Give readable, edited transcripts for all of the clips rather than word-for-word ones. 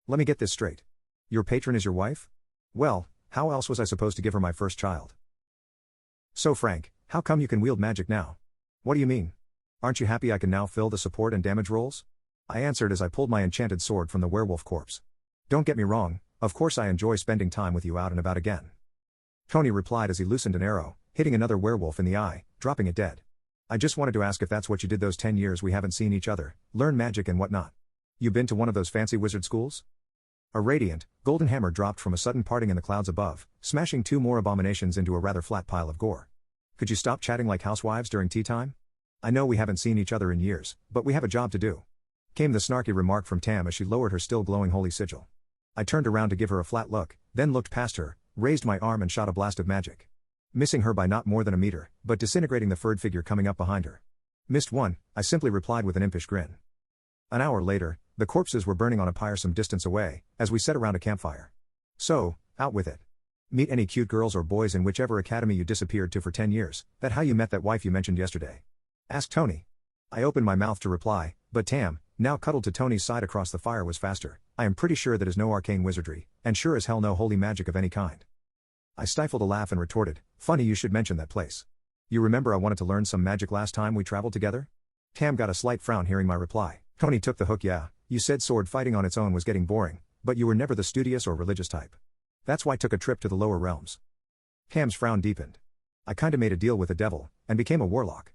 Let me get this straight. Your patron is your wife? Well, how else was I supposed to give her my first child? So Frank, how come you can wield magic now? What do you mean? Aren't you happy I can now fill the support and damage roles? I answered as I pulled my enchanted sword from the werewolf corpse. Don't get me wrong, of course I enjoy spending time with you out and about again. Tony replied as he loosened an arrow, hitting another werewolf in the eye, dropping it dead. I just wanted to ask if that's what you did those 10 years we haven't seen each other, learn magic and whatnot. You been to one of those fancy wizard schools? A radiant, golden hammer dropped from a sudden parting in the clouds above, smashing 2 more abominations into a rather flat pile of gore. Could you stop chatting like housewives during tea time? I know we haven't seen each other in years, but we have a job to do. Came the snarky remark from Tam as she lowered her still glowing holy sigil. I turned around to give her a flat look, then looked past her, raised my arm and shot a blast of magic. Missing her by not more than a meter, but disintegrating the furred figure coming up behind her. Missed one, I simply replied with an impish grin. An hour later, the corpses were burning on a pyre some distance away, as we sat around a campfire. So, out with it. Meet any cute girls or boys in whichever academy you disappeared to for 10 years, that how you met that wife you mentioned yesterday? Asked Tony. I opened my mouth to reply, but Tam, now cuddled to Tony's side across the fire was faster. I am pretty sure that is no arcane wizardry, and sure as hell no holy magic of any kind. I stifled a laugh and retorted, funny you should mention that place. You remember I wanted to learn some magic last time we traveled together? Tam got a slight frown hearing my reply. Tony took the hook. Yeah, you said sword fighting on its own was getting boring, but you were never the studious or religious type. That's why I took a trip to the lower realms. Tam's frown deepened. I kinda made a deal with the devil, and became a warlock.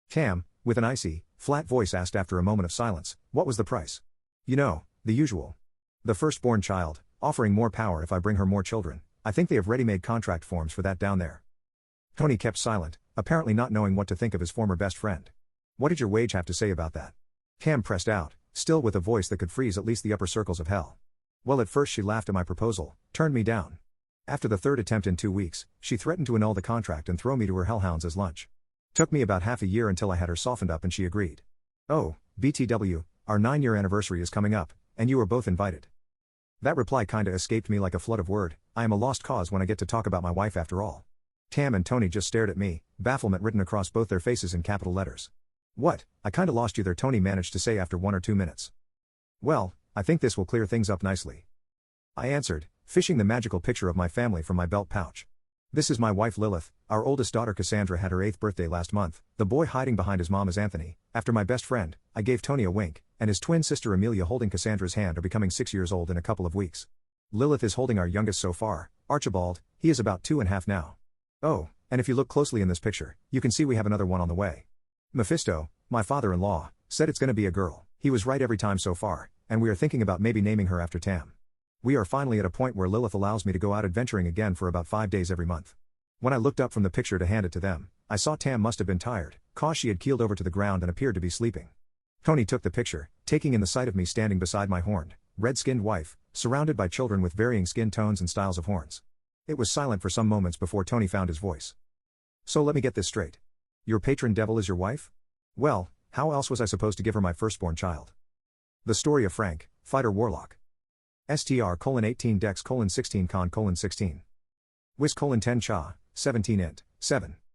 Tam, with an icy, flat voice asked after a moment of silence, what was the price? You know, the usual. The firstborn child, offering more power if I bring her more children. I think they have ready-made contract forms for that down there. Tony kept silent, apparently not knowing what to think of his former best friend. What did your wage have to say about that? Tam pressed out, still with a voice that could freeze at least the upper circles of hell. Well, at first she laughed at my proposal, turned me down. After the 3rd attempt in 2 weeks, she threatened to annul the contract and throw me to her hellhounds as lunch. Took me about half a year until I had her softened up and she agreed. Oh, BTW, our 9-year anniversary is coming up, and you are both invited. That reply kinda escaped me like a flood of word. I am a lost cause when I get to talk about my wife after all. Tam and Tony just stared at me, bafflement written across both their faces in capital letters. What, I kinda lost you there, Tony managed to say after 1 or 2 minutes. Well, I think this will clear things up nicely. I answered, fishing the magical picture of my family from my belt pouch. This is my wife Lilith, our oldest daughter Cassandra had her 8th birthday last month, the boy hiding behind his mom is Anthony. After my best friend, I gave Tony a wink, and his twin sister Amelia holding Cassandra's hand are becoming 6 years old in a couple of weeks. Lilith is holding our youngest so far, Archibald, he is about 2.5 now. Oh, and if you look closely in this picture, you can see we have another one on the way. Mephisto, my father-in-law, said it's gonna be a girl. He was right every time so far, and we are thinking about maybe naming her after Tam. We are finally at a point where Lilith allows me to go out adventuring again for about 5 days every month. When I looked up from the picture to hand it to them, I saw Tam must have been tired, cause she had keeled over to the ground and appeared to be sleeping. Tony took the picture, taking in the sight of me standing beside my horned, red-skinned wife, surrounded by children with varying skin tones and styles of horns. It was silent for some moments before Tony found his voice. So let me get this straight. Your patron devil is your wife? Well, how else was I supposed to give her my firstborn child? The story of Frank, fighter warlock. STR:18 Dex:16 Con:16. Wis:10 Cha, 17 int, 7.